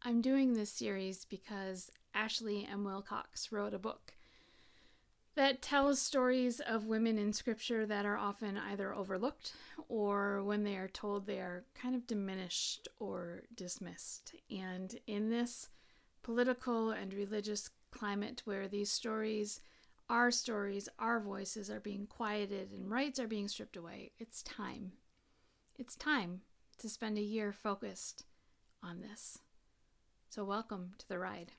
I'm doing this series because Ashley M. Wilcox wrote a book that tells stories of women in scripture that are often either overlooked or when they are told they are kind of diminished or dismissed. And in this political and religious climate where these stories, our voices are being quieted and rights are being stripped away, it's time. It's time to spend a year focused on this. So welcome to the ride.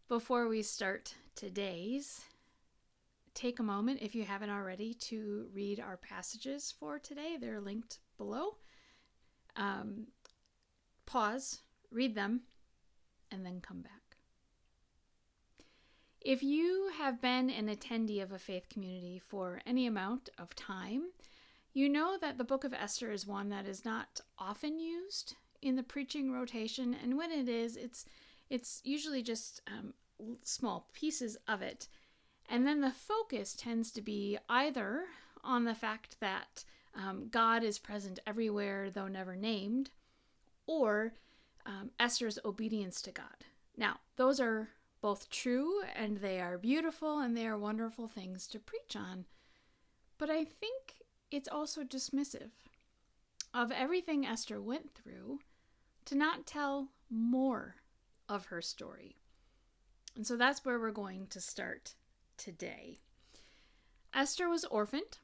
Before we start today's, take a moment, if you haven't already, to read our passages for today. They're linked below. Pause, read them, and then come back. If you have been an attendee of a faith community for any amount of time, you know that the book of Esther is one that is not often used in the preaching rotation, and when it is, it's usually just small pieces of it. And then the focus tends to be either on the fact that God is present everywhere, though never named, or Esther's obedience to God. Now, those are both true, and they are beautiful, and they are wonderful things to preach on. But I think it's also dismissive of everything Esther went through to not tell more of her story. And so that's where we're going to start today. Esther was orphaned,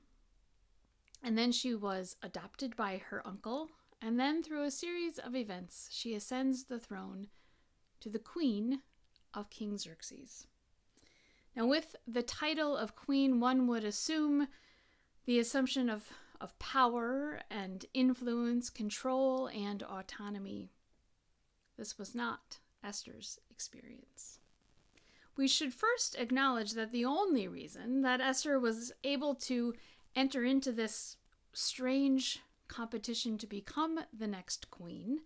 and then she was adopted by her uncle, and then through a series of events, she ascends the throne to the queen of King Xerxes. Now, with the title of queen, one would assume the assumption of power and influence, control, and autonomy. This was not Esther's experience. We should first acknowledge that the only reason that Esther was able to enter into this strange competition to become the next queen,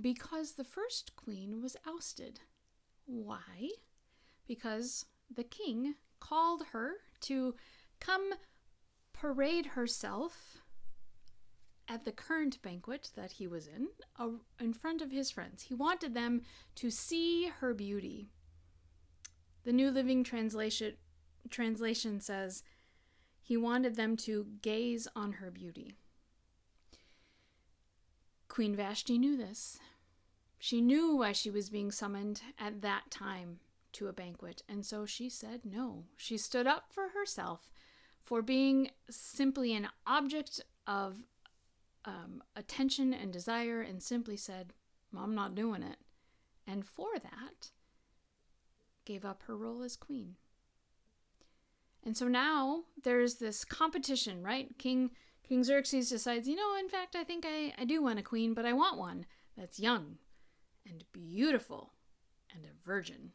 because the first queen was ousted. Why? Because the king called her to come parade herself at the current banquet that he was in front of his friends. He wanted them to see her beauty. The New Living Translation says he wanted them to gaze on her beauty. Queen Vashti knew this. She knew why she was being summoned at that time to a banquet, and so she said no. She stood up for herself, for being simply an object of attention and desire, and simply said, I'm not doing it. And for that, gave up her role as queen. And so now there's this competition, right? King Xerxes decides, in fact, I think I do want a queen, but I want one that's young and beautiful and a virgin.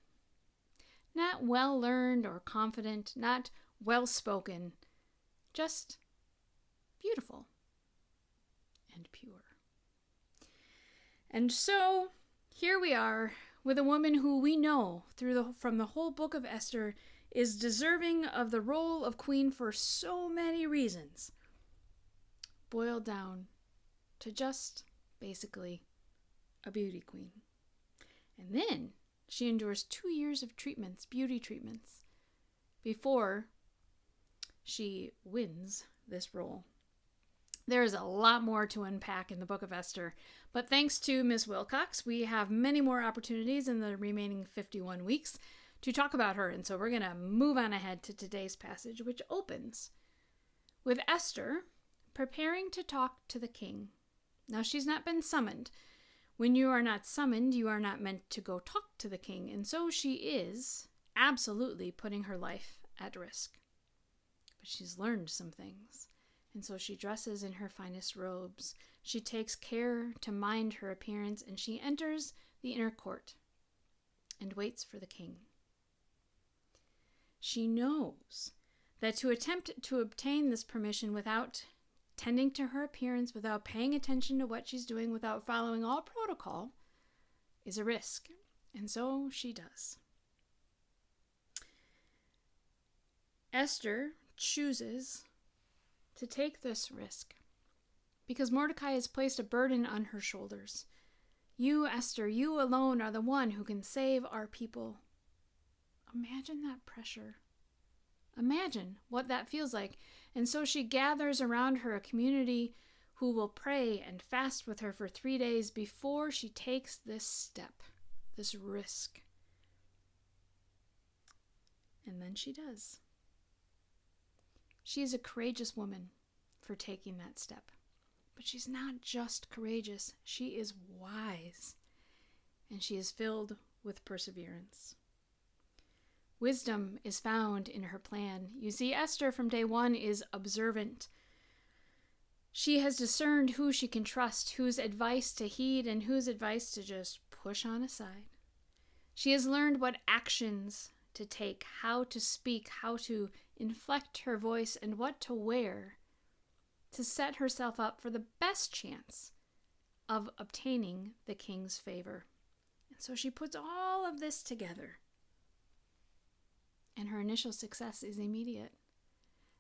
Not well-learned or confident, not well-spoken, just beautiful and pure. And so here we are with a woman who we know from the whole book of Esther is deserving of the role of queen for so many reasons, boiled down to just basically a beauty queen. And then she endures 2 years of beauty treatments, before she wins this role. There is a lot more to unpack in the book of Esther, but thanks to Ms. Wilcox, we have many more opportunities in the remaining 51 weeks to talk about her, and so we're going to move on ahead to today's passage, which opens with Esther preparing to talk to the king. Now, she's not been summoned. When you are not summoned, you are not meant to go talk to the king, and so she is absolutely putting her life at risk. But she's learned some things. And so she dresses in her finest robes. She takes care to mind her appearance, and she enters the inner court and waits for the king. She knows that to attempt to obtain this permission without tending to her appearance, without paying attention to what she's doing, without following all protocol, is a risk. And so she does. Esther chooses to take this risk because Mordecai has placed a burden on her shoulders You, Esther, you alone are the one who can save our people. Imagine that pressure. Imagine what that feels like. And so she gathers around her a community who will pray and fast with her for 3 days before she takes this step, this risk. And then she does. She is a courageous woman for taking that step. But she's not just courageous, she is wise. And she is filled with perseverance. Wisdom is found in her plan. You see, Esther from day one is observant. She has discerned who she can trust, whose advice to heed, and whose advice to just push on aside. She has learned what actions to take, how to speak, how to inflect her voice, and what to wear to set herself up for the best chance of obtaining the king's favor. And so she puts all of this together. And her initial success is immediate.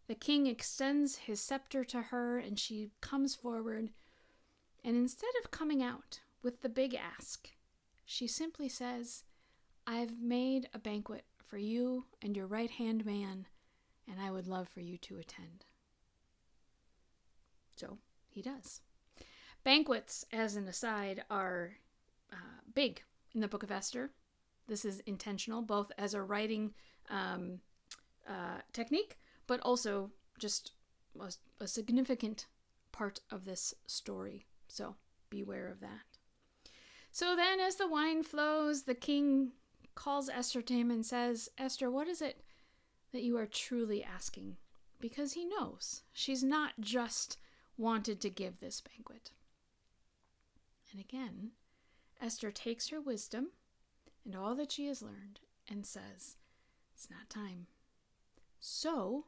The king extends his scepter to her, and she comes forward. And instead of coming out with the big ask, she simply says, I've made a banquet for you and your right-hand man, and I would love for you to attend. So he does. Banquets, as an aside, are big in the book of Esther. This is intentional, both as a writing technique, but also just a significant part of this story. So beware of that. So then as the wine flows, the king calls Esther to him and says, Esther, what is it that you are truly asking? Because he knows she's not just wanted to give this banquet. And again, Esther takes her wisdom and all that she has learned and says, it's not time. So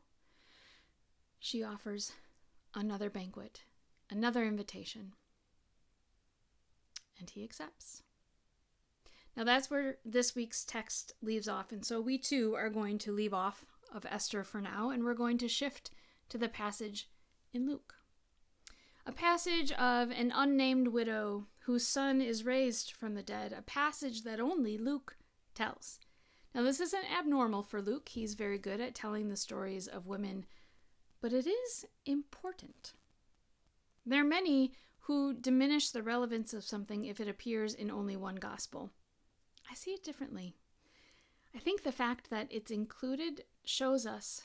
she offers another banquet, another invitation, and he accepts. Now that's where this week's text leaves off, and so we too are going to leave off of Esther for now, and we're going to shift to the passage in Luke. A passage of an unnamed widow whose son is raised from the dead, a passage that only Luke tells. Now this isn't abnormal for Luke. He's very good at telling the stories of women, but it is important. There are many who diminish the relevance of something if it appears in only one gospel. I see it differently. I think the fact that it's included shows us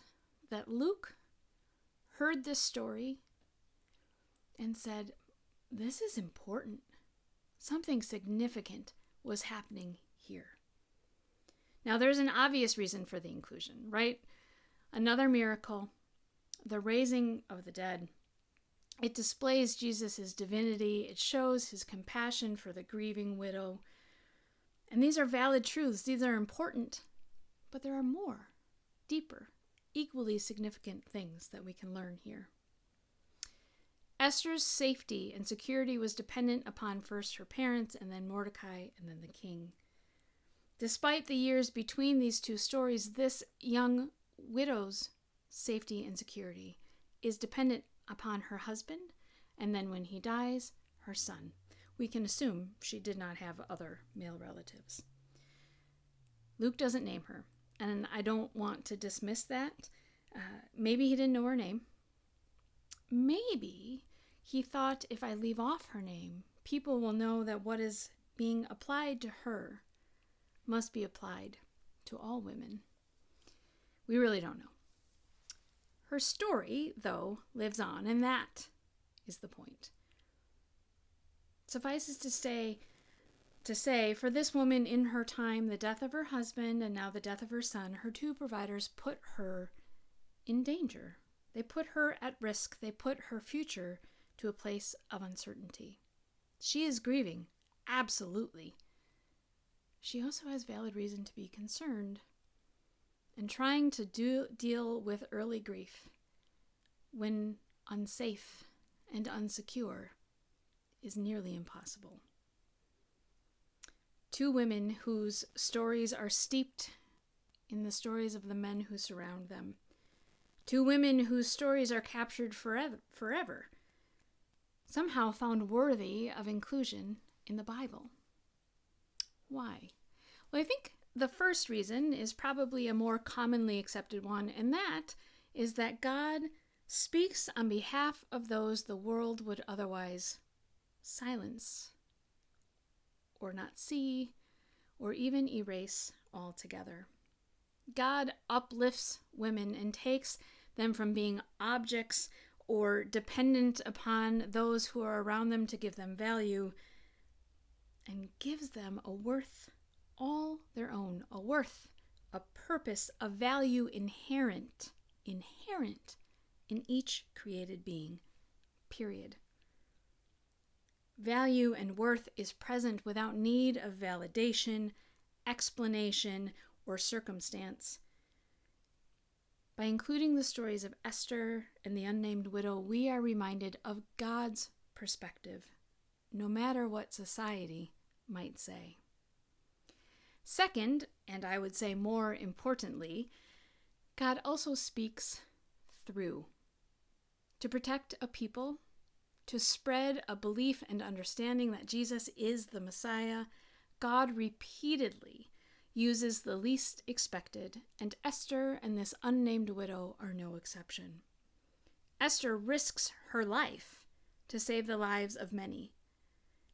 that Luke heard this story and said, this is important. Something significant was happening here. Now, there's an obvious reason for the inclusion, right? Another miracle, the raising of the dead. It displays Jesus' divinity. It shows his compassion for the grieving widow. And these are valid truths. These are important. But there are more, deeper, equally significant things that we can learn here. Esther's safety and security was dependent upon first her parents, and then Mordecai, and then the king. Despite the years between these two stories, this young widow's safety and security is dependent upon her husband, and then when he dies, her son. We can assume she did not have other male relatives. Luke doesn't name her, and I don't want to dismiss that. Maybe he didn't know her name. Maybe he thought if I leave off her name, people will know that what is being applied to her must be applied to all women. We really don't know. Her story, though, lives on, and that is the point. Suffices to say, for this woman in her time, the death of her husband and now the death of her son, her two providers put her in danger. They put her at risk. They put her future to a place of uncertainty. She is grieving, absolutely. She also has valid reason to be concerned and trying to deal with early grief when unsafe and unsecure is nearly impossible. Two women whose stories are steeped in the stories of the men who surround them. Two women whose stories are captured forever, somehow found worthy of inclusion in the Bible. Why? Well, I think the first reason is probably a more commonly accepted one, and that is that God speaks on behalf of those the world would otherwise silence, or not see, or even erase altogether. God uplifts women and takes them from being objects or dependent upon those who are around them to give them value, and gives them a worth all their own, a worth, a purpose, a value inherent in each created being, period. Value and worth is present without need of validation, explanation, or circumstance. By including the stories of Esther and the unnamed widow, we are reminded of God's perspective, no matter what society might say. Second, and I would say more importantly, God also speaks through. To protect a people, to spread a belief and understanding that Jesus is the Messiah, God repeatedly uses the least expected, and Esther and this unnamed widow are no exception. Esther risks her life to save the lives of many.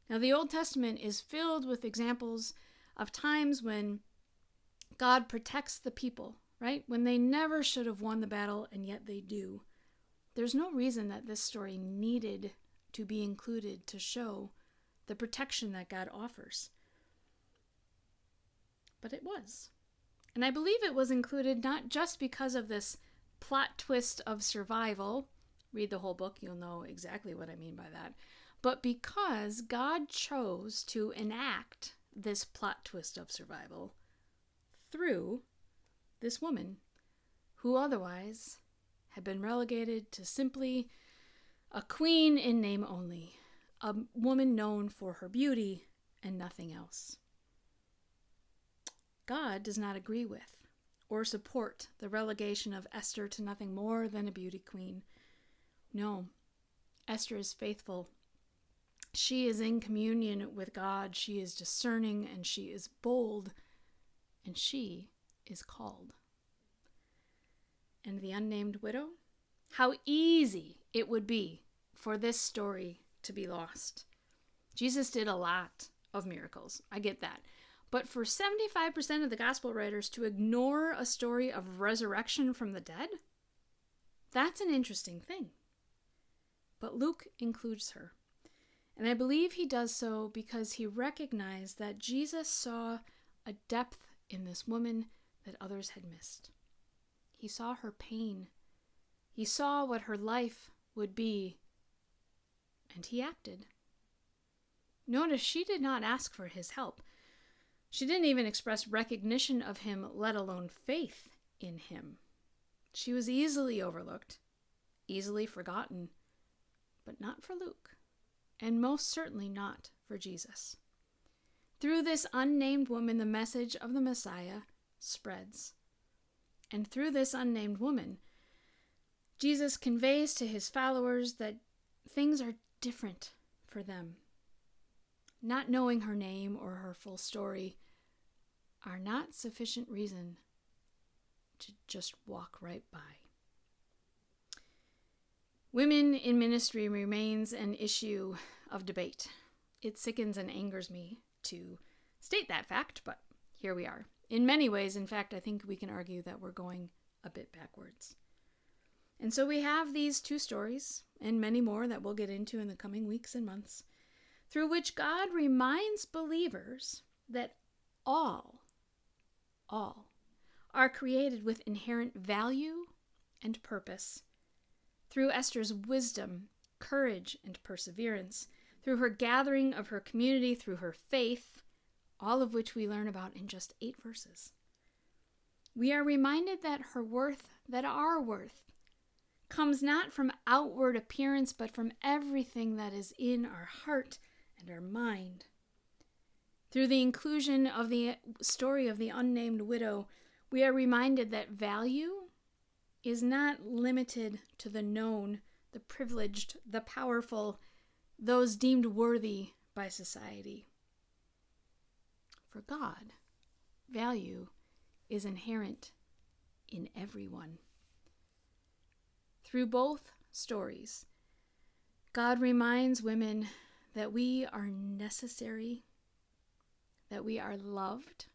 Now, the Old Testament is filled with examples of times when God protects the people, right? When they never should have won the battle, and yet they do. There's no reason that this story needed to be included to show the protection that God offers. But it was. And I believe it was included not just because of this plot twist of survival. Read the whole book, you'll know exactly what I mean by that. But because God chose to enact this plot twist of survival through this woman who otherwise had been relegated to simply a queen in name only, a woman known for her beauty and nothing else. God does not agree with or support the relegation of Esther to nothing more than a beauty queen. No, Esther is faithful. She is in communion with God. She is discerning and she is bold and she is called. And the unnamed widow? How easy it would be for this story to be lost. Jesus did a lot of miracles. I get that. But for 75% of the gospel writers to ignore a story of resurrection from the dead, that's an interesting thing. But Luke includes her. And I believe he does so because he recognized that Jesus saw a depth in this woman that others had missed. He saw her pain. He saw what her life would be, and he acted. Notice she did not ask for his help. She didn't even express recognition of him, let alone faith in him. She was easily overlooked, easily forgotten, but not for Luke, and most certainly not for Jesus. Through this unnamed woman, the message of the Messiah spreads. And through this unnamed woman, Jesus conveys to his followers that things are different for them. Not knowing her name or her full story are not sufficient reason to just walk right by. Women in ministry remains an issue of debate. It sickens and angers me to state that fact, but here we are. In many ways, in fact, I think we can argue that we're going a bit backwards. And so we have these two stories, and many more that we'll get into in the coming weeks and months, through which God reminds believers that all are created with inherent value and purpose. Through Esther's wisdom, courage, and perseverance, through her gathering of her community, through her faith, all of which we learn about in just 8 verses. We are reminded that her worth, that our worth, comes not from outward appearance, but from everything that is in our heart and our mind. Through the inclusion of the story of the unnamed widow, we are reminded that value is not limited to the known, the privileged, the powerful, those deemed worthy by society. For God, value is inherent in everyone. Through both stories, God reminds women that we are necessary, that we are loved,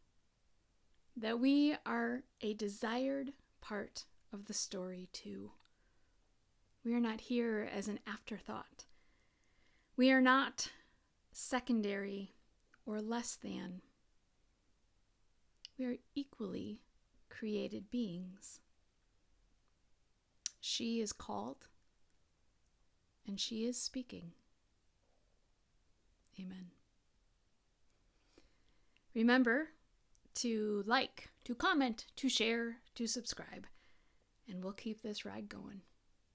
that we are a desired part of the story too. We are not here as an afterthought. We are not secondary or less than. We are equally created beings. She is called, and she is speaking. Amen. Remember to like, to comment, to share, to subscribe, and we'll keep this ride going.